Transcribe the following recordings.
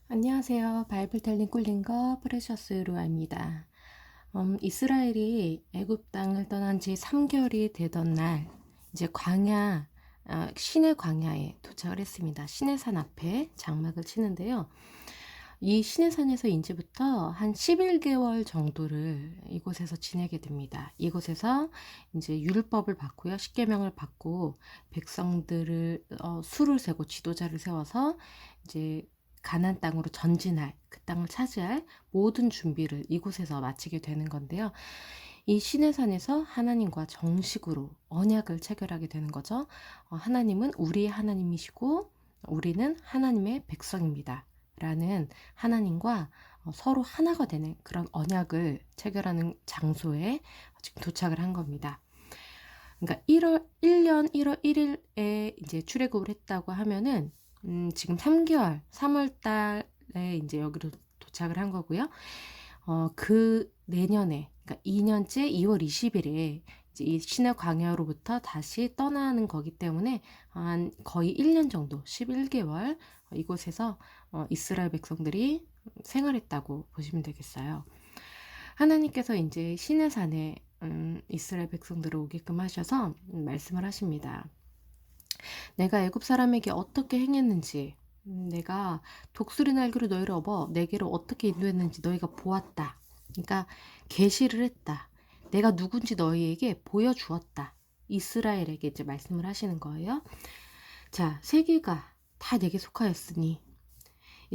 안녕하세요. 바이블 텔링 꿀린거 프레셔스 루아입니다. 이스라엘이 애굽 땅을 떠난 지 3개월이 되던 날, 이제 시내 광야에 도착을 했습니다. 시내산 앞에 장막을 치는데요. 이 시내산에서 이제부터 한 11개월 정도를 이곳에서 지내게 됩니다. 이곳에서 이제 율법을 받고요. 십계명을 받고 백성들을 수를 세고 지도자를 세워서 이제 가나안 땅으로 전진할, 그 땅을 차지할 모든 준비를 이곳에서 마치게 되는 건데요. 이 시내산에서 하나님과 정식으로 언약을 체결하게 되는 거죠. 하나님은 우리의 하나님이시고 우리는 하나님의 백성입니다. 라는 하나님과 서로 하나가 되는 그런 언약을 체결하는 장소에 지금 도착을 한 겁니다. 그러니까 1년 1월 1일에 이제 출애굽을 했다고 하면은 지금 3개월, 3월 달에 이제 여기로 도착을 한 거고요. 그 내년에, 그러니까 2년째 2월 20일에 이제 이 시내 광야로부터 다시 떠나는 거기 때문에 한 거의 1년 정도, 11개월 이곳에서 이스라엘 백성들이 생활했다고 보시면 되겠어요. 하나님께서 이제 시내산에 이스라엘 백성들을 오게끔 하셔서 말씀을 하십니다. 내가 애굽 사람에게 어떻게 행했는지, 내가 독수리 날개로 너희를 업어 내게로 어떻게 인도했는지 너희가 보았다. 그러니까 계시를 했다. 내가 누군지 너희에게 보여주었다. 이스라엘에게 이제 말씀을 하시는 거예요. 자, 세계가 다 내게 속하였으니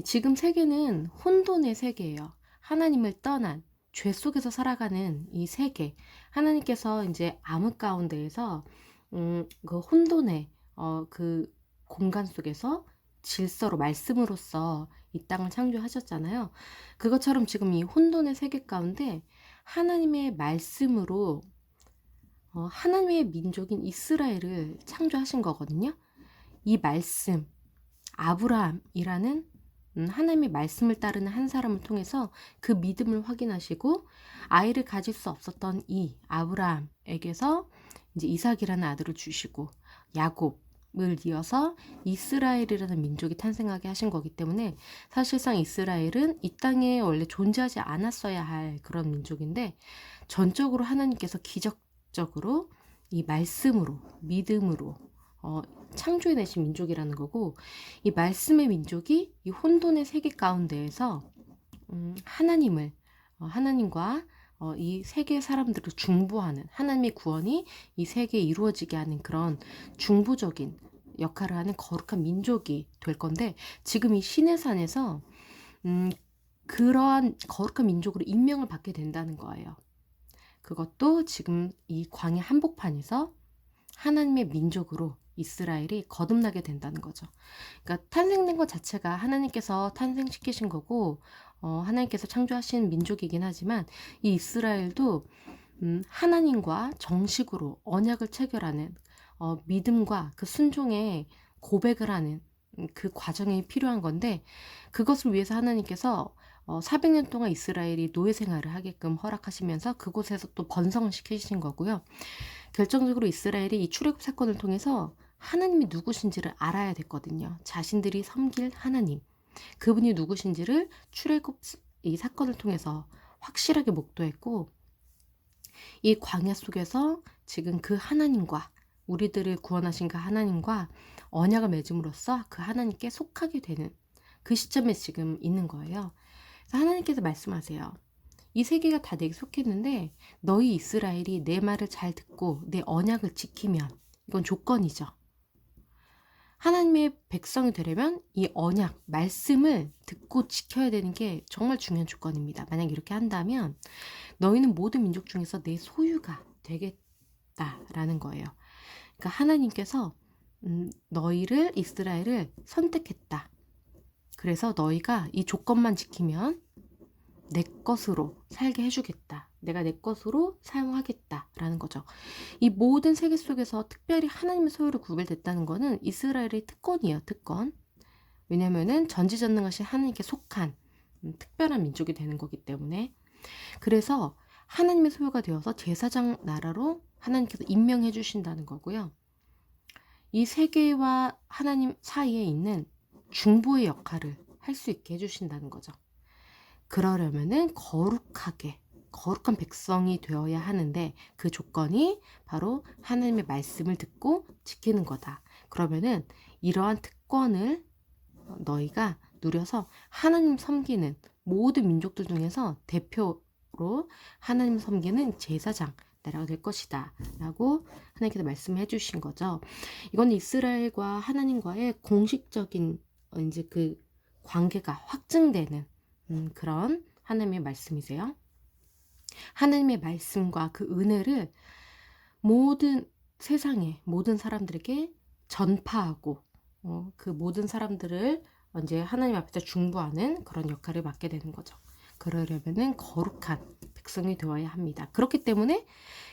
지금 세계는 혼돈의 세계예요. 하나님을 떠난 죄 속에서 살아가는 이 세계. 하나님께서 이제 암흑 가운데에서 그 혼돈의 그 공간 속에서 질서로 말씀으로써 이 땅을 창조하셨잖아요. 그것처럼 지금 이 혼돈의 세계 가운데 하나님의 말씀으로 하나님의 민족인 이스라엘을 창조하신 거거든요. 이 말씀, 아브라함이라는 하나님의 말씀을 따르는 한 사람을 통해서 그 믿음을 확인하시고 아이를 가질 수 없었던 이 아브라함에게서 이제 이삭이라는 아들을 주시고 야곱을 이어서 이스라엘이라는 민족이 탄생하게 하신 거기 때문에 사실상 이스라엘은 이 땅에 원래 존재하지 않았어야 할 그런 민족인데 전적으로 하나님께서 기적적으로 이 말씀으로 믿음으로 창조해내신 민족이라는 거고, 이 말씀의 민족이 이 혼돈의 세계 가운데에서 하나님과 이 세계 사람들을 중보하는 하나님의 구원이 이 세계에 이루어지게 하는 그런 중보적인 역할을 하는 거룩한 민족이 될 건데, 지금 이 시내산에서 그러한 거룩한 민족으로 임명을 받게 된다는 거예요. 그것도 지금 이 광야 한복판에서 하나님의 민족으로 이스라엘이 거듭나게 된다는 거죠. 그러니까 탄생된 것 자체가 하나님께서 탄생시키신 거고 하나님께서 창조하신 민족이긴 하지만 이 이스라엘도 하나님과 정식으로 언약을 체결하는 믿음과 그 순종의 고백을 하는 그 과정이 필요한 건데, 그것을 위해서 하나님께서 400년 동안 이스라엘이 노예 생활을 하게끔 허락하시면서 그곳에서 또 번성을 시키신 거고요. 결정적으로 이스라엘이 이 출애굽 사건을 통해서 하나님이 누구신지를 알아야 됐거든요. 자신들이 섬길 하나님, 그분이 누구신지를 출애굽 이 사건을 통해서 확실하게 목도했고, 이 광야 속에서 지금 그 하나님과 우리들을 구원하신 그 하나님과 언약을 맺음으로써 그 하나님께 속하게 되는 그 시점에 지금 있는 거예요. 그래서 하나님께서 말씀하세요. 이 세계가 다 내게 속했는데 너희 이스라엘이 내 말을 잘 듣고 내 언약을 지키면, 이건 조건이죠. 하나님의 백성이 되려면 이 언약, 말씀을 듣고 지켜야 되는 게 정말 중요한 조건입니다. 만약 이렇게 한다면 너희는 모든 민족 중에서 내 소유가 되겠다라는 거예요. 그러니까 하나님께서 너희를, 이스라엘을 선택했다. 그래서 너희가 이 조건만 지키면 내 것으로 살게 해주겠다. 내가 내 것으로 사용하겠다라는 거죠. 이 모든 세계 속에서 특별히 하나님의 소유로 구별됐다는 거는 이스라엘의 특권이에요. 특권. 왜냐면은 전지전능하신 하나님께 속한 특별한 민족이 되는 거기 때문에. 그래서 하나님의 소유가 되어서 제사장 나라로 하나님께서 임명해 주신다는 거고요. 이 세계와 하나님 사이에 있는 중보의 역할을 할 할 수 있게 해주신다는 거죠. 그러려면은 거룩한 백성이 되어야 하는데 그 조건이 바로 하나님의 말씀을 듣고 지키는 거다. 그러면은 이러한 특권을 너희가 누려서 하나님 섬기는 모든 민족들 중에서 대표로 하나님 섬기는 제사장 나라가 될 것이다 라고 하나님께서 말씀해 주신 거죠. 이건 이스라엘과 하나님과의 공식적인 이제 그 관계가 확증되는 그런 하나님의 말씀이세요. 하나님의 말씀과 그 은혜를 모든 세상의 모든 사람들에게 전파하고 그 모든 사람들을 이제 하나님 앞에서 중보하는 그런 역할을 맡게 되는 거죠. 그러려면은 거룩한 백성이 되어야 합니다. 그렇기 때문에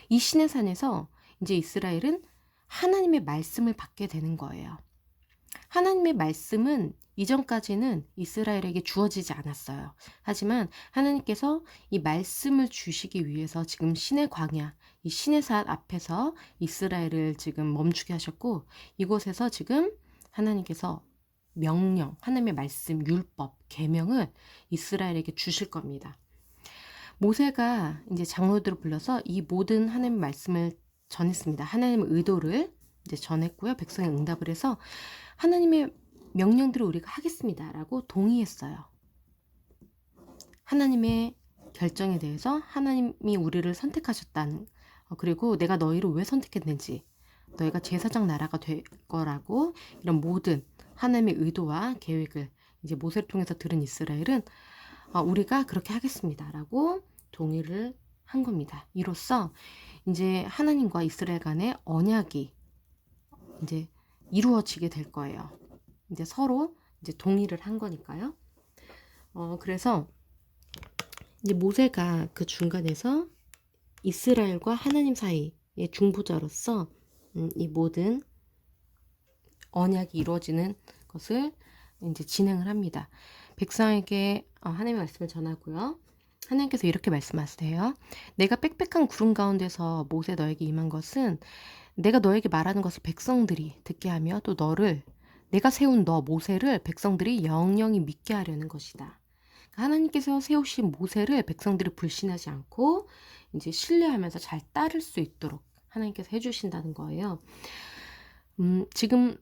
이 신의 산에서 이제 이스라엘은 하나님의 말씀을 받게 되는 거예요. 하나님의 말씀은 이전까지는 이스라엘에게 주어지지 않았어요. 하지만 하나님께서 이 말씀을 주시기 위해서 지금 신의 광야, 이 신의 산 앞에서 이스라엘을 지금 멈추게 하셨고 이곳에서 지금 하나님께서 명령, 하나님의 말씀, 율법, 계명을 이스라엘에게 주실 겁니다. 모세가 이제 장로들을 불러서 이 모든 하나님의 말씀을 전했습니다. 하나님의 의도를 이제 전했고요. 백성이 응답을 해서 하나님의 명령들을 우리가 하겠습니다 라고 동의했어요. 하나님의 결정에 대해서 하나님이 우리를 선택하셨다는 그리고 내가 너희를 왜 선택했는지 너희가 제사장 나라가 될 거라고 이런 모든 하나님의 의도와 계획을 이제 모세를 통해서 들은 이스라엘은 우리가 그렇게 하겠습니다 라고 동의를 한 겁니다. 이로써 이제 하나님과 이스라엘 간의 언약이 이제 이루어지게 될 거예요. 이제 서로 이제 동의를 한 거니까요. 그래서 이제 모세가 그 중간에서 이스라엘과 하나님 사이의 중보자로서 이 모든 언약이 이루어지는 것을 이제 진행을 합니다. 백성에게 하나님의 말씀을 전하고요. 하나님께서 이렇게 말씀하세요. 내가 빽빽한 구름 가운데서 모세 너에게 임한 것은 내가 너에게 말하는 것을 백성들이 듣게 하며 또 너를 내가 세운 너 모세를 백성들이 영영히 믿게 하려는 것이다. 하나님께서 세우신 모세를 백성들이 불신하지 않고 이제 신뢰하면서 잘 따를 수 있도록 하나님께서 해주신다는 거예요. 지금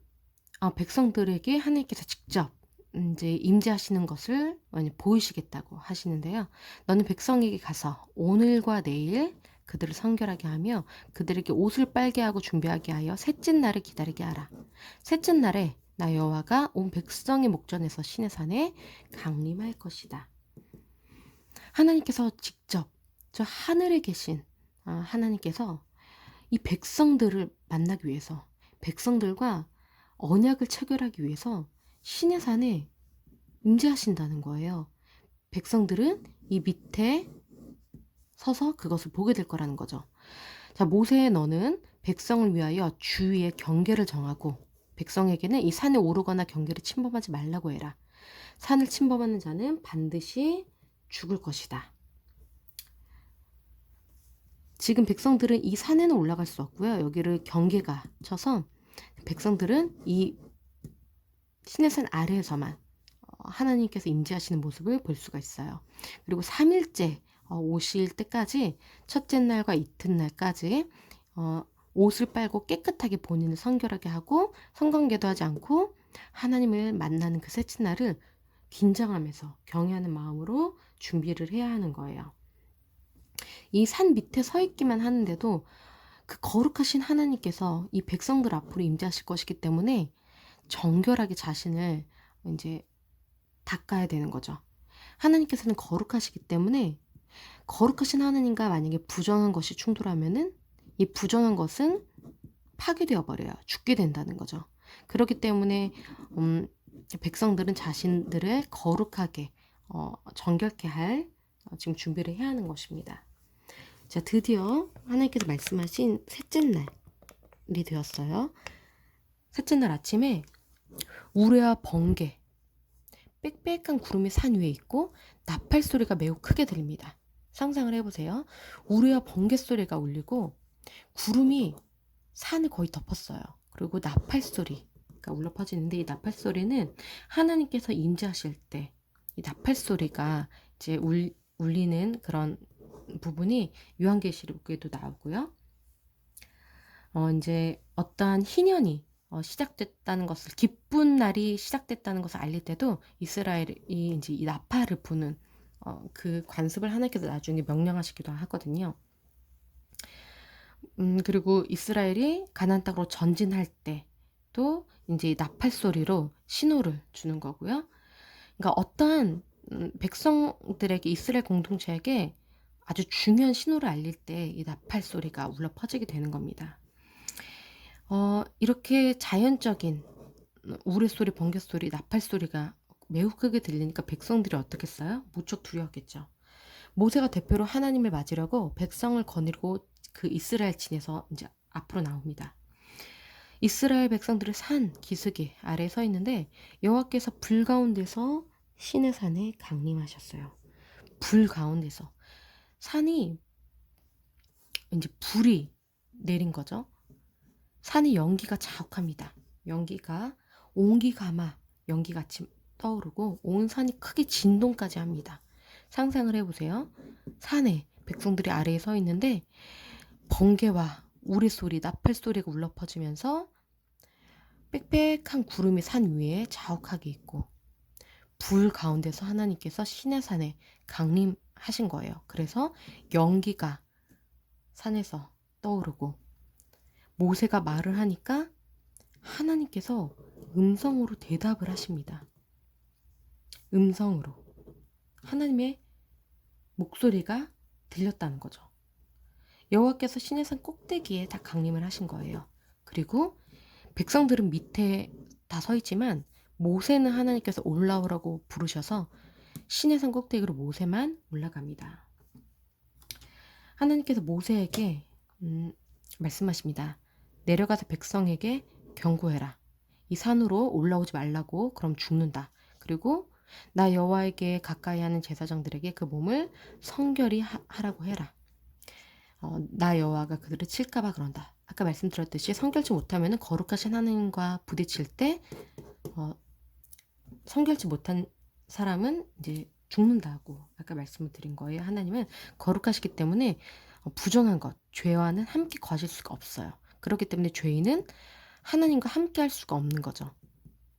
백성들에게 하나님께서 직접 이제 임재하시는 것을 보이시겠다고 하시는데요. 너는 백성에게 가서 오늘과 내일 그들을 성결하게 하며 그들에게 옷을 빨게 하고 준비하게 하여 셋째 날을 기다리게 하라. 셋째 날에 나 여호와가 온 백성의 목전에서 시내 산에 강림할 것이다. 하나님께서 직접 저 하늘에 계신 하나님께서 이 백성들을 만나기 위해서 백성들과 언약을 체결하기 위해서 시내 산에 임재하신다는 거예요. 백성들은 이 밑에 서서 그것을 보게 될 거라는 거죠. 자, 모세 너는 백성을 위하여 주위에 경계를 정하고 백성에게는 이 산에 오르거나 경계를 침범하지 말라고 해라. 산을 침범하는 자는 반드시 죽을 것이다. 지금 백성들은 이 산에는 올라갈 수 없고요. 여기를 경계가 쳐서 백성들은 이 시내산 아래에서만 하나님께서 임재하시는 모습을 볼 수가 있어요. 그리고 3일째 오실 때까지 첫째 날과 이튿날까지 옷을 빨고 깨끗하게 본인을 성결하게 하고 성관계도 하지 않고 하나님을 만나는 그 셋째 날을 긴장하면서 경외하는 마음으로 준비를 해야 하는 거예요. 이 산 밑에 서 있기만 하는데도 그 거룩하신 하나님께서 이 백성들 앞으로 임재하실 것이기 때문에 정결하게 자신을 이제 닦아야 되는 거죠. 하나님께서는 거룩하시기 때문에 거룩하신 하나님과 만약에 부정한 것이 충돌하면은 이 부정한 것은 파괴되어 버려요. 죽게 된다는 거죠. 그렇기 때문에 백성들은 자신들을 거룩하게 정결케 할 지금 준비를 해야 하는 것입니다. 자, 드디어 하나님께서 말씀하신 셋째 날이 되었어요. 셋째 날 아침에 우레와 번개, 빽빽한 구름이 산 위에 있고 나팔 소리가 매우 크게 들립니다. 상상을 해보세요. 우레와 번개 소리가 울리고 구름이 산을 거의 덮었어요. 그리고 나팔 소리가 소리가 울려 퍼지는데, 이 나팔 소리는 하나님께서 임재하실 때 이 나팔 소리가 이제 울리는 그런 부분이 요한계시록에도 나오고요. 이제 어떠한 희년이 시작됐다는 것을, 기쁜 날이 시작됐다는 것을 알릴 때도 이스라엘이 이제 이 나팔을 부는 그 관습을 하나님께서 나중에 명령하시기도 하거든요. 그리고 이스라엘이 가나안 땅으로 전진할 때도 이제 이 나팔 소리로 신호를 주는 거고요. 그러니까 어떠한 백성들에게, 이스라엘 공동체에게 아주 중요한 신호를 알릴 때 이 나팔 소리가 울려 퍼지게 되는 겁니다. 이렇게 자연적인 우레소리, 번개소리, 나팔소리가 매우 크게 들리니까 백성들이 어떻겠어요? 무척 두려웠겠죠. 모세가 대표로 하나님을 맞으려고 백성을 거느리고 그 이스라엘 진에서 이제 앞으로 나옵니다. 이스라엘 백성들은 산 기슭에 아래에 서 있는데 여호와께서 불 가운데서 시내 산에 강림하셨어요. 불 가운데서. 산이 이제 불이 내린 거죠. 산이 연기가 자욱합니다. 연기가 온기가마 연기같이 떠오르고 온 산이 크게 진동까지 합니다. 상상을 해보세요. 산에 백성들이 아래에 서 있는데 번개와 우레소리, 나팔소리가 울려 퍼지면서 빽빽한 구름이 산 위에 자욱하게 있고 불 가운데서 하나님께서 시내산에 강림하신 거예요. 그래서 연기가 산에서 떠오르고 모세가 말을 하니까 하나님께서 음성으로 대답을 하십니다. 음성으로. 하나님의 목소리가 들렸다는 거죠. 여호와께서 시내산 꼭대기에 다 강림을 하신 거예요. 그리고 백성들은 밑에 다 서 있지만 모세는 하나님께서 올라오라고 부르셔서 시내산 꼭대기로 모세만 올라갑니다. 하나님께서 모세에게 말씀하십니다. 내려가서 백성에게 경고해라. 이 산으로 올라오지 말라고, 그럼 죽는다. 그리고 나 여호와에게 가까이 하는 제사장들에게 그 몸을 성결히 하라고 해라. 나 여호와가 그들을 칠까봐 그런다. 아까 말씀드렸듯이 성결치 못하면 거룩하신 하나님과 부딪힐 때 성결치 못한 사람은 이제 죽는다고 아까 말씀을 드린 거예요. 하나님은 거룩하시기 때문에 부정한 것, 죄와는 함께 거하실 수가 없어요. 그렇기 때문에 죄인은 하나님과 함께 할 수가 없는 거죠.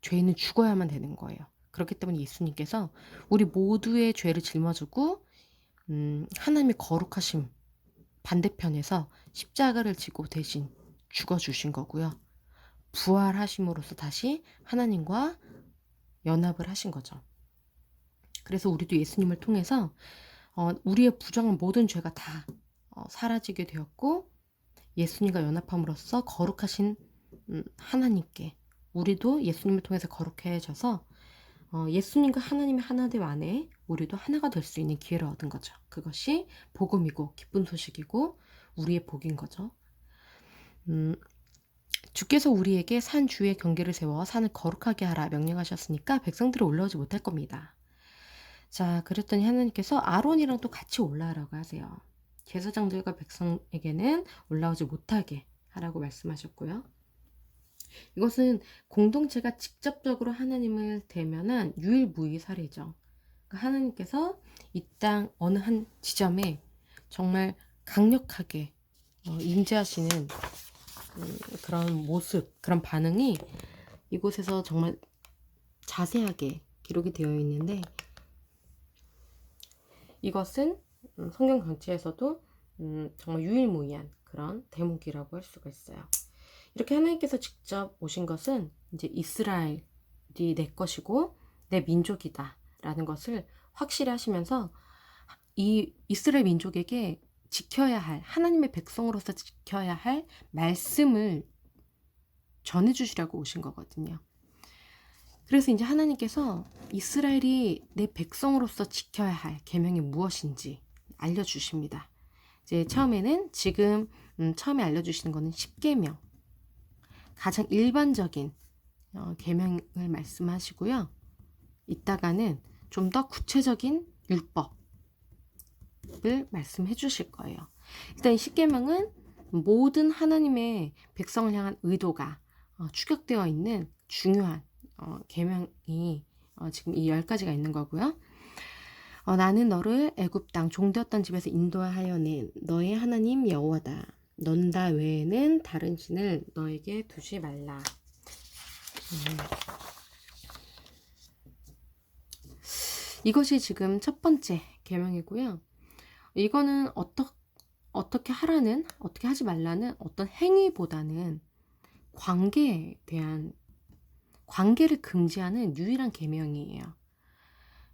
죄인은 죽어야만 되는 거예요. 그렇기 때문에 예수님께서 우리 모두의 죄를 짊어지고 하나님의 거룩하심 반대편에서 십자가를 지고 대신 죽어주신 거고요. 부활하심으로써 다시 하나님과 연합을 하신 거죠. 그래서 우리도 예수님을 통해서 우리의 부정한 모든 죄가 다 사라지게 되었고 예수님과 연합함으로써 거룩하신 하나님께 우리도 예수님을 통해서 거룩해져서 예수님과 하나님의 하나됨 안에 우리도 하나가 될 수 있는 기회를 얻은 거죠. 그것이 복음이고 기쁜 소식이고 우리의 복인 거죠. 주께서 우리에게 산 주위에 경계를 세워 산을 거룩하게 하라 명령하셨으니까 백성들이 올라오지 못할 겁니다. 자, 그랬더니 하나님께서 아론이랑 또 같이 올라오라고 하세요. 제사장들과 백성에게는 올라오지 못하게 하라고 말씀하셨고요. 이것은 공동체가 직접적으로 하나님을 대면한 유일무이 사례죠. 그러니까 하나님께서 이 땅 어느 한 지점에 정말 강력하게 임재하시는 그런 모습, 그런 반응이 이곳에서 정말 자세하게 기록이 되어 있는데 이것은 성경 강치에서도 정말 유일무이한 그런 대목이라고 할 수가 있어요. 이렇게 하나님께서 직접 오신 것은 이제 이스라엘이 내 것이고 내 민족이다 라는 것을 확실히 하시면서 이 이스라엘 민족에게 지켜야 할, 하나님의 백성으로서 지켜야 할 말씀을 전해주시라고 오신 거거든요. 그래서 이제 하나님께서 이스라엘이 내 백성으로서 지켜야 할 계명이 무엇인지 알려주십니다. 이제 처음에는 지금 처음에 알려주시는 거는 10계명, 가장 일반적인 계명을 말씀하시고요. 이따가는 좀 더 구체적인 율법을 말씀해 주실 거예요. 일단 이 10계명은 모든 하나님의 백성을 향한 의도가 축약되어 있는 중요한 계명이 지금 이 10가지가 있는 거고요. 나는 너를 애굽 땅 종되었던 집에서 인도하여낸 너의 하나님 여호와다. 넌 나 외에는 다른 신을 너에게 두지 말라. 이것이 지금 첫 번째 계명이고요. 이거는 어떻게 하라는, 어떻게 하지 말라는 어떤 행위보다는 관계에 대한, 관계를 금지하는 유일한 계명이에요.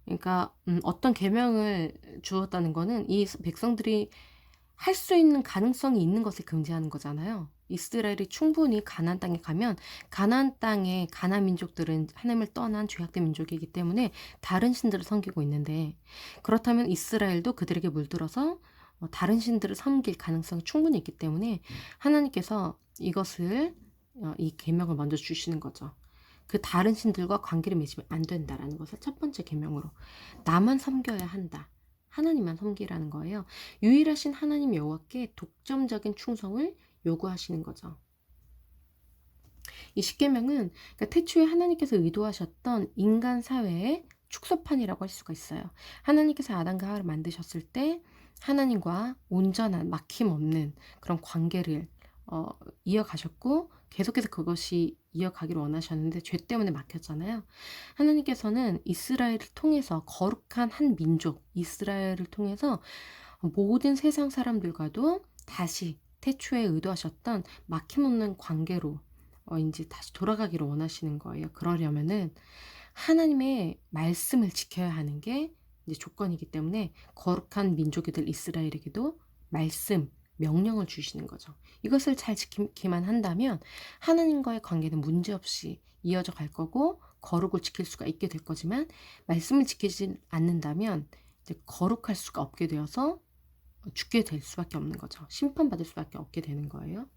그러니까 어떤 계명을 주었다는 거는 이 백성들이 할 수 있는 가능성이 있는 것을 금지하는 거잖아요. 이스라엘이 충분히 가나안 땅에 가면 가나안 땅의 가나안 민족들은 하나님을 떠난 죄악된 민족이기 때문에 다른 신들을 섬기고 있는데, 그렇다면 이스라엘도 그들에게 물들어서 다른 신들을 섬길 가능성이 충분히 있기 때문에 하나님께서 이것을 이 계명을 먼저 주시는 거죠. 그 다른 신들과 관계를 맺으면 안 된다라는 것을 첫 번째 계명으로, 나만 섬겨야 한다. 하나님만 섬기라는 거예요. 유일하신 하나님 여호와께 독점적인 충성을 요구하시는 거죠. 이 십계명은 그러니까 태초에 하나님께서 의도하셨던 인간 사회의 축소판이라고 할 수가 있어요. 하나님께서 아담과 하와를 만드셨을 때 하나님과 온전한 막힘없는 그런 관계를 이어가셨고, 계속해서 그것이 이어가기를 원하셨는데 죄 때문에 막혔잖아요. 하나님께서는 이스라엘을 통해서 거룩한 한 민족 이스라엘을 통해서 모든 세상 사람들과도 다시 태초에 의도하셨던 막힘없는 관계로 이제 다시 돌아가기를 원하시는 거예요. 그러려면은 하나님의 말씀을 지켜야 하는 게 이제 조건이기 때문에 거룩한 민족이들 이스라엘에게도 말씀, 명령을 주시는 거죠. 이것을 잘 지키기만 한다면 하나님과의 관계는 문제없이 이어져 갈 거고 거룩을 지킬 수가 있게 될 거지만, 말씀을 지키지 않는다면 이제 거룩할 수가 없게 되어서 죽게 될 수밖에 없는 거죠. 심판받을 수밖에 없게 되는 거예요.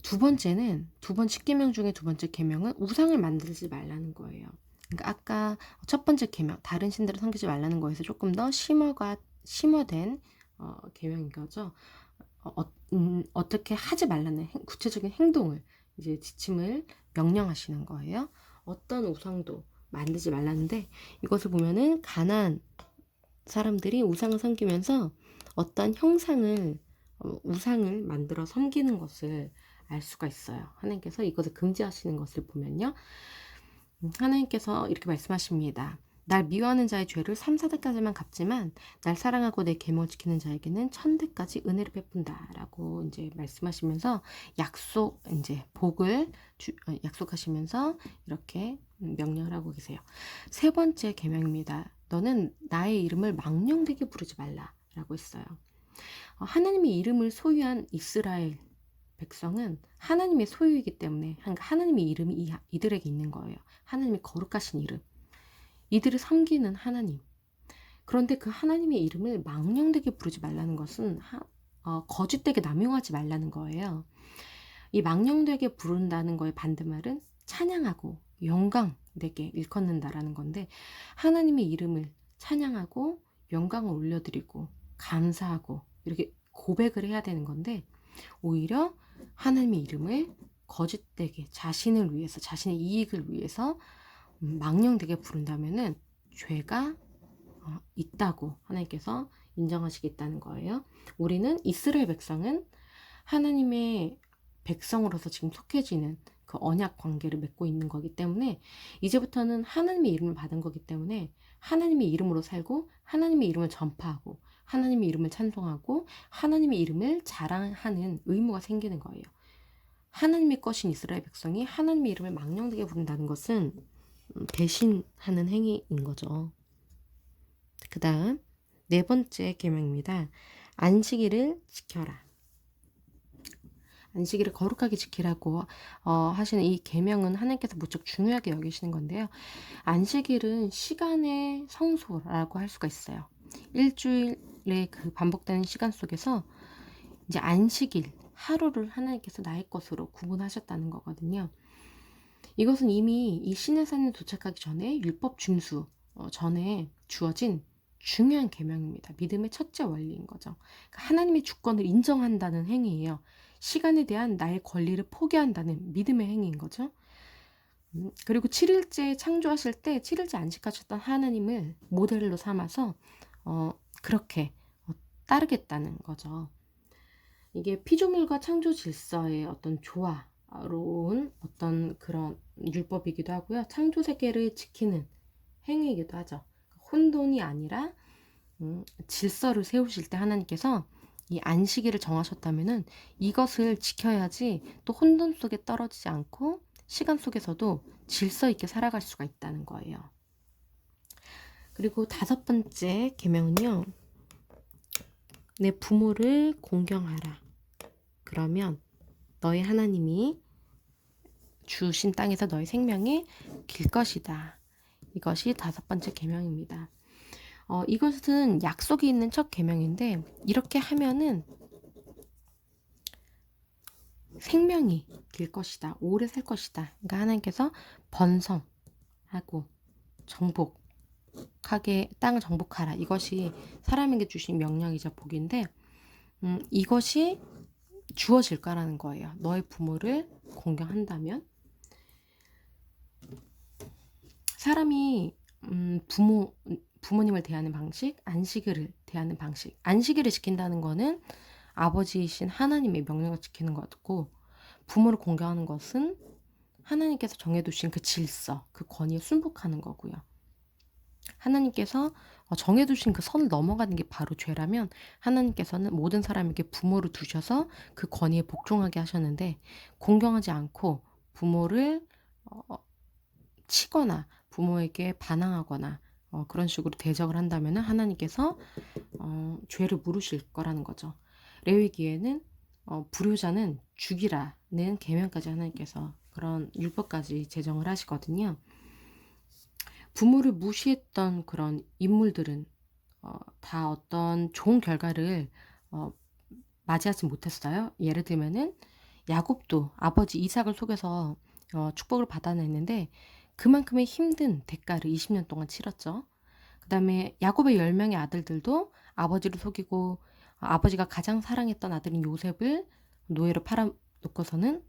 두 번째는, 두 번째 계명 중에 두 번째 계명은 우상을 만들지 말라는 거예요. 그러니까 아까 첫 번째 계명, 다른 신들을 섬기지 말라는 거에서 조금 더 심화된 계명인 거죠. 어떻게 하지 말라는 구체적인 행동을, 이제 지침을 명령하시는 거예요. 어떤 우상도 만들지 말라는데, 이것을 보면은 가나안 사람들이 우상을 섬기면서 어떤 형상을 우상을 만들어 섬기는 것을 알 수가 있어요. 하나님께서 이것을 금지하시는 것을 보면요. 하나님께서 이렇게 말씀하십니다. 날 미워하는 자의 죄를 3, 4대까지만 갚지만 날 사랑하고 내 계명을 지키는 자에게는 1000대까지 은혜를 베푼다라고 이제 말씀하시면서 이제 복을 약속하시면서 이렇게 명령을 하고 계세요. 세 번째 계명입니다. 너는 나의 이름을 망령되게 부르지 말라라고 했어요. 하나님의 이름을 소유한 이스라엘 백성은 하나님의 소유이기 때문에 하나님의 이름이 이들에게 있는 거예요. 하나님의 거룩하신 이름, 이들을 섬기는 하나님. 그런데 그 하나님의 이름을 망령되게 부르지 말라는 것은 거짓되게 남용하지 말라는 거예요. 이 망령되게 부른다는 거의 반대말은 찬양하고 영광 내게 일컫는다라는 건데, 하나님의 이름을 찬양하고 영광을 올려드리고 감사하고 이렇게 고백을 해야 되는 건데, 오히려 하나님의 이름을 거짓되게 자신을 위해서, 자신의 이익을 위해서 망령되게 부른다면은 죄가 있다고 하나님께서 인정하시겠다는 거예요. 우리는 이스라엘 백성은 하나님의 백성으로서 지금 속해지는 그 언약 관계를 맺고 있는 거기 때문에, 이제부터는 하나님의 이름을 받은 거기 때문에 하나님의 이름으로 살고 하나님의 이름을 전파하고 하나님의 이름을 찬송하고 하나님의 이름을 자랑하는 의무가 생기는 거예요. 하나님의 것인 이스라엘 백성이 하나님의 이름을 망령되게 부른다는 것은 배신하는 행위인 거죠. 그 다음 네 번째 계명입니다. 안식일을 지켜라. 안식일을 거룩하게 지키라고 하시는 이 계명은 하나님께서 무척 중요하게 여기시는 건데요. 안식일은 시간의 성소라고 할 수가 있어요. 일주일의 그 반복되는 시간 속에서 이제 안식일, 하루를 하나님께서 나의 것으로 구분하셨다는 거거든요. 이것은 이미 이 시내산에 도착하기 전에 율법 준수 전에 주어진 중요한 계명입니다. 믿음의 첫째 원리인 거죠. 그러니까 하나님의 주권을 인정한다는 행위예요. 시간에 대한 나의 권리를 포기한다는 믿음의 행위인 거죠. 그리고 7일째 창조하실 때 7일째 안식하셨던 하나님을 모델로 삼아서 그렇게 따르겠다는 거죠. 이게 피조물과 창조 질서의 어떤 조화로운 어떤 그런 율법이기도 하고요. 창조 세계를 지키는 행위이기도 하죠. 혼돈이 아니라 질서를 세우실 때 하나님께서 이 안식일을 정하셨다면은 이것을 지켜야지 또 혼돈 속에 떨어지지 않고 시간 속에서도 질서 있게 살아갈 수가 있다는 거예요. 그리고 5번째 계명은요. 내 부모를 공경하라. 그러면 너희 하나님이 주신 땅에서 너희 생명이 길 것이다. 이것이 5번째 계명입니다. 이것은 약속이 있는 첫 계명인데 이렇게 하면은 생명이 길 것이다. 오래 살 것이다. 그러니까 하나님께서 번성하고 정복하게 땅을 정복하라. 이것이 사람에게 주신 명령이자 복인데 이것이 주어질 거라는 거예요. 너의 부모를 공경한다면 사람이 부모님을 대하는 방식, 안식일을 대하는 방식. 안식일을 지킨다는 거는 아버지이신 하나님의 명령을 지키는 것이고 부모를 공경하는 것은 하나님께서 정해두신 그 질서, 그 권위에 순복하는 거고요. 하나님께서 정해두신 그 선을 넘어가는 게 바로 죄라면 하나님께서는 모든 사람에게 부모를 두셔서 그 권위에 복종하게 하셨는데 공경하지 않고 부모를 치거나 부모에게 반항하거나 그런 식으로 대적을 한다면 하나님께서 죄를 물으실 거라는 거죠. 레위기에는 불효자는 죽이라는 계명까지 하나님께서 그런 율법까지 제정을 하시거든요. 부모를 무시했던 그런 인물들은 다 어떤 좋은 결과를 맞이하지 못했어요. 예를 들면은 야곱도 아버지 이삭을 속여서 축복을 받아냈는데 그만큼의 힘든 대가를 20년 동안 치렀죠. 그 다음에 야곱의 10명의 아들들도 아버지를 속이고 아버지가 가장 사랑했던 아들인 요셉을 노예로 팔아놓고서는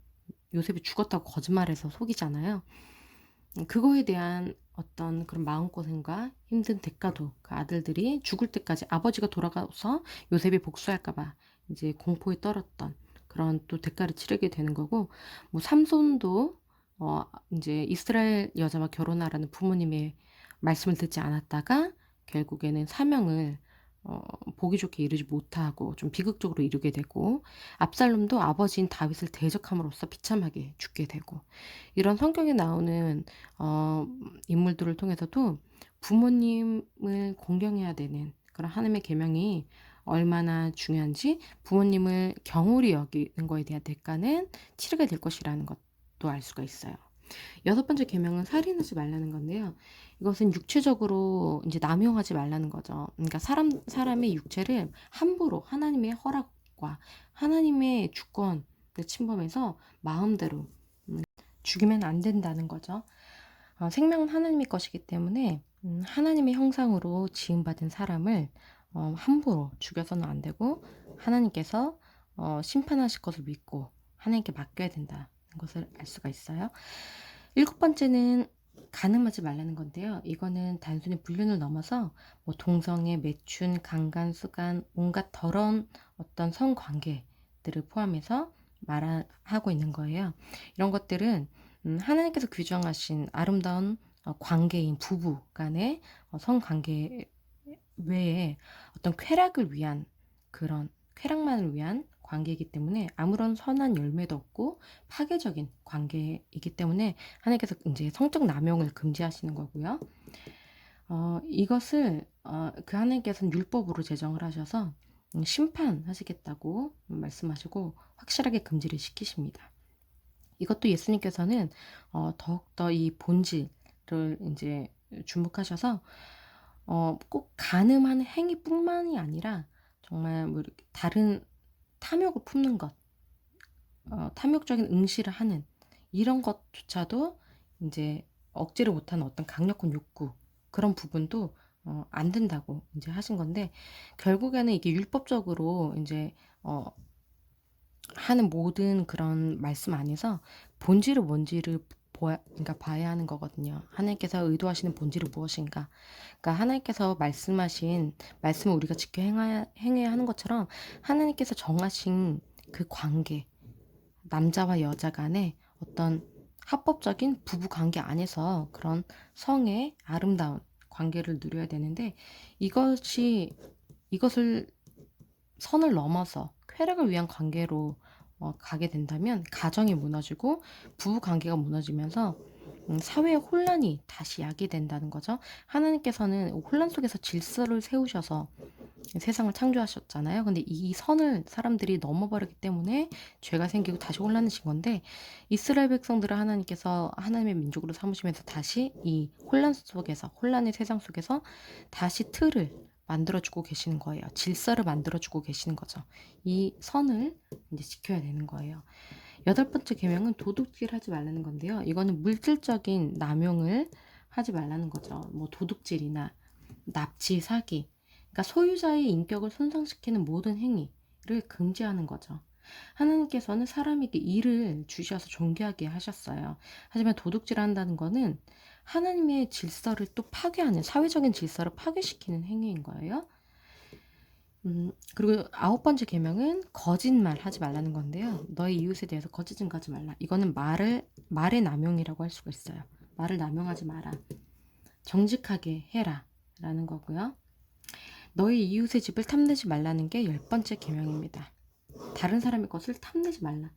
요셉이 죽었다고 거짓말해서 속이잖아요. 그거에 대한 어떤 그런 마음고생과 힘든 대가도 그 아들들이 죽을 때까지 아버지가 돌아가서 요셉이 복수할까봐 이제 공포에 떨었던 그런 또 대가를 치르게 되는 거고, 뭐 삼손도 이제 이스라엘 여자와 결혼하라는 부모님의 말씀을 듣지 않았다가 결국에는 사명을 보기 좋게 이루지 못하고 좀 비극적으로 이루게 되고, 압살롬도 아버지인 다윗을 대적함으로써 비참하게 죽게 되고, 이런 성경에 나오는 인물들을 통해서도 부모님을 공경해야 되는 그런 하나님의 계명이 얼마나 중요한지, 부모님을 경홀히 여기는 거에 대한 대가는 치르게 될 것이라는 것도 알 수가 있어요. 6번째 계명은 살인하지 말라는 건데요. 이것은 육체적으로 이제 남용하지 말라는 거죠. 그러니까 사람의 육체를 함부로 하나님의 허락과 하나님의 주권을 침범해서 마음대로 죽이면 안 된다는 거죠. 생명은 하나님의 것이기 때문에 하나님의 형상으로 지음받은 사람을 함부로 죽여서는 안 되고 하나님께서 심판하실 것을 믿고 하나님께 맡겨야 된다는 것을 알 수가 있어요. 7번째는 간음하지 말라는 건데요. 이거는 단순히 불륜을 넘어서 뭐 동성애, 매춘, 강간, 수간, 온갖 더러운 어떤 성관계들을 포함해서 말하고 있는 거예요. 이런 것들은 하나님께서 규정하신 아름다운 관계인 부부 간의 성관계 외에 어떤 쾌락을 위한 그런 쾌락만을 위한 관계이기 때문에 아무런 선한 열매도 없고 파괴적인 관계이기 때문에 하나님께서 이제 성적 남용을 금지하시는 거고요. 이것을 그 하나님께서는 율법으로 제정을 하셔서 심판하시겠다고 말씀하시고 확실하게 금지를 시키십니다. 이것도 예수님께서는 더욱더 이 본질을 이제 주목하셔서 꼭 간음하는 행위뿐만이 아니라 정말 뭐 이렇게 다른 탐욕을 품는 것, 탐욕적인 응시를 하는 이런 것조차도 이제 억제를 못하는 어떤 강력한 욕구, 그런 부분도 안 된다고 이제 하신 건데, 결국에는 이게 율법적으로 이제 하는 모든 그런 말씀 안에서 본질은 뭔지를 그러니까 봐야 하는 거거든요. 하나님께서 의도하시는 본질은 무엇인가? 그러니까 하나님께서 말씀하신 말씀을 우리가 지켜 행해야 하는 것처럼 하나님께서 정하신 그 관계, 남자와 여자 간의 어떤 합법적인 부부 관계 안에서 그런 성의 아름다운 관계를 누려야 되는데, 이것을 선을 넘어서 쾌락을 위한 관계로 가게 된다면 가정이 무너지고 부부 관계가 무너지면서 사회의 혼란이 다시 야기된다는 거죠. 하나님께서는 혼란 속에서 질서를 세우셔서 세상을 창조하셨잖아요. 근데 이 선을 사람들이 넘어버리기 때문에 죄가 생기고 다시 혼란해진 건데, 이스라엘 백성들을 하나님께서 하나님의 민족으로 삼으시면서 다시 이 혼란 속에서, 혼란의 세상 속에서 다시 틀을 만들어주고 계시는 거예요. 질서를 만들어주고 계시는 거죠. 이 선을 이제 지켜야 되는 거예요. 8번째 계명은 도둑질하지 말라는 건데요. 이거는 물질적인 남용을 하지 말라는 거죠. 뭐 도둑질이나 납치, 사기, 그러니까 소유자의 인격을 손상시키는 모든 행위를 금지하는 거죠. 하나님께서는 사람에게 일을 주셔서 존귀하게 하셨어요. 하지만 도둑질한다는 거는 하나님의 질서를 또 파괴하는, 사회적인 질서를 파괴시키는 행위인 거예요. 그리고 9번째 계명은 거짓말 하지 말라는 건데요. 너의 이웃에 대해서 거짓 증거하지 말라. 이거는 말의 남용이라고 할 수가 있어요. 말을 남용하지 마라. 정직하게 해라 라는 거고요. 너의 이웃의 집을 탐내지 말라는 게 10번째 계명입니다. 다른 사람의 것을 탐내지 말라.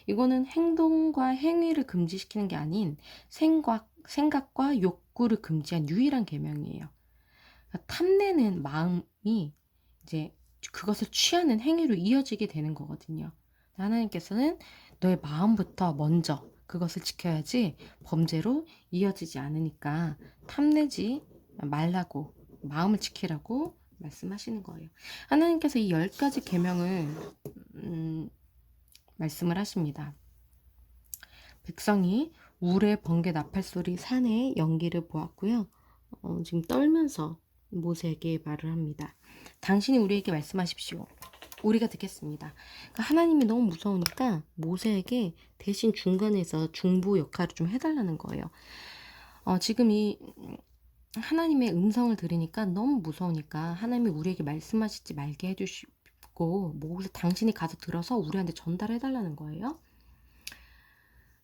이거는 행동과 행위를 금지시키는 게 아닌 생각과 욕구를 금지한 유일한 계명이에요. 그러니까 탐내는 마음이 이제 그것을 취하는 행위로 이어지게 되는 거거든요. 하나님께서는 너의 마음부터 먼저 그것을 지켜야지 범죄로 이어지지 않으니까 탐내지 말라고, 마음을 지키라고 말씀하시는 거예요. 하나님께서 이 10가지 계명을 말씀을 하십니다. 백성이 우레, 번개, 나팔 소리, 산의 연기를 보았고요. 지금 떨면서 모세에게 말을 합니다. 당신이 우리에게 말씀하십시오. 우리가 듣겠습니다. 그러니까 하나님이 너무 무서우니까 모세에게 대신 중간에서 중보 역할을 좀 해달라는 거예요. 지금 이 하나님의 음성을 들으니까 너무 무서우니까 하나님이 우리에게 말씀하시지 말게 해주시고, 모세 당신이 가서 들어서 우리한테 전달해달라는 거예요.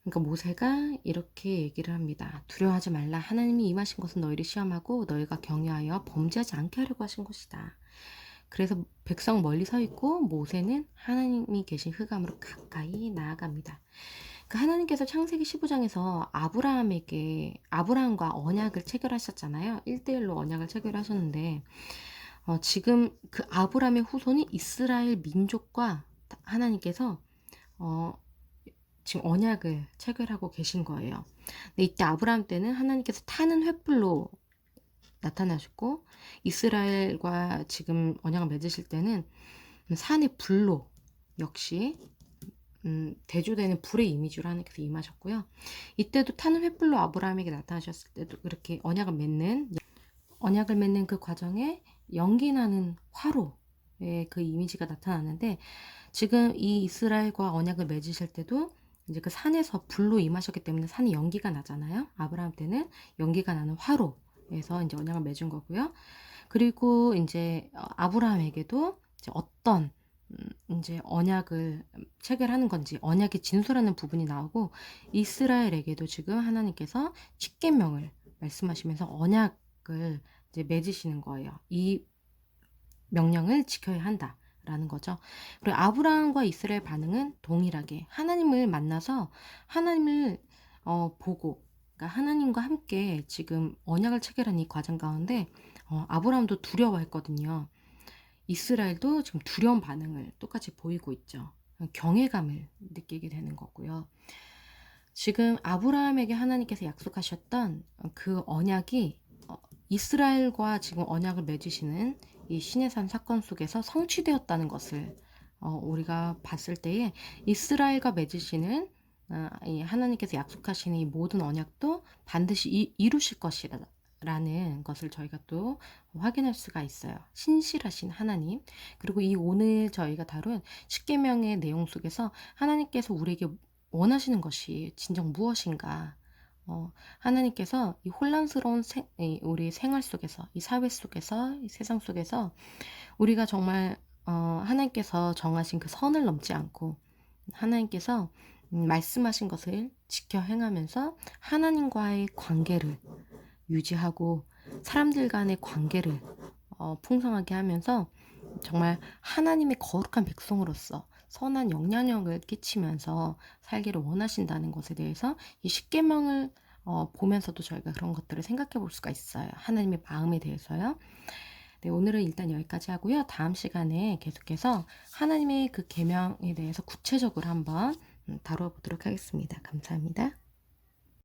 그러니까 모세가 이렇게 얘기를 합니다. 두려워하지 말라. 하나님이 임하신 것은 너희를 시험하고 너희가 경외하여 범죄하지 않게 하려고 하신 것이다. 그래서 백성 멀리 서 있고 모세는 하나님이 계신 흑암으로 가까이 나아갑니다. 그 하나님께서 창세기 15장에서 아브라함과 언약을 체결하셨잖아요. 1대1로 언약을 체결하셨는데, 지금 그 아브라함의 후손이 이스라엘 민족과 하나님께서 지금 언약을 체결하고 계신 거예요. 근데 이때 아브라함 때는 하나님께서 타는 횃불로 나타나셨고, 이스라엘과 지금 언약을 맺으실 때는 산의 불로, 역시 대조되는 불의 이미지로 하나님께서 임하셨고요. 이때도 타는 횃불로 아브라함에게 나타나셨을 때도 그렇게 언약을 맺는 그 과정에 연기 나는 화로의 그 이미지가 나타나는데, 지금 이 이스라엘과 언약을 맺으실 때도 이제 그 산에서 불로 임하셨기 때문에 산이 연기가 나잖아요. 아브라함 때는 연기가 나는 화로에서 이제 언약을 맺은 거고요. 그리고 이제 아브라함에게도 이제 어떤 이제 언약을 체결하는 건지, 언약이 진수라는 부분이 나오고, 이스라엘에게도 지금 하나님께서 십계명을 말씀하시면서 언약을 이제 맺으시는 거예요. 이 명령을 지켜야 한다라는 거죠. 그리고 아브라함과 이스라엘 반응은 동일하게 하나님을 만나서 하나님을 보고, 그러니까 하나님과 함께 지금 언약을 체결한 이 과정 가운데 아브라함도 두려워했거든요. 이스라엘도 지금 두려운 반응을 똑같이 보이고 있죠. 경외감을 느끼게 되는 거고요. 지금 아브라함에게 하나님께서 약속하셨던 그 언약이 이스라엘과 지금 언약을 맺으시는 이 시내산 사건 속에서 성취되었다는 것을 우리가 봤을 때에, 이스라엘과 맺으시는 이 하나님께서 약속하시는 이 모든 언약도 반드시 이루실 것이다 라는 것을 저희가 또 확인할 수가 있어요. 신실하신 하나님. 그리고 이 오늘 저희가 다룬 십계명의 내용 속에서 하나님께서 우리에게 원하시는 것이 진정 무엇인가? 하나님께서 이 혼란스러운 우리 생활 속에서, 이 사회 속에서, 이 세상 속에서 우리가 정말 하나님께서 정하신 그 선을 넘지 않고 하나님께서 말씀하신 것을 지켜 행하면서 하나님과의 관계를 유지하고 사람들 간의 관계를 풍성하게 하면서 정말 하나님의 거룩한 백성으로서 선한 영향력을 끼치면서 살기를 원하신다는 것에 대해서 이 십계명을 보면서도 저희가 그런 것들을 생각해 볼 수가 있어요. 하나님의 마음에 대해서요. 네, 오늘은 일단 여기까지 하고요. 다음 시간에 계속해서 하나님의 그 계명에 대해서 구체적으로 한번 다뤄보도록 하겠습니다. 감사합니다.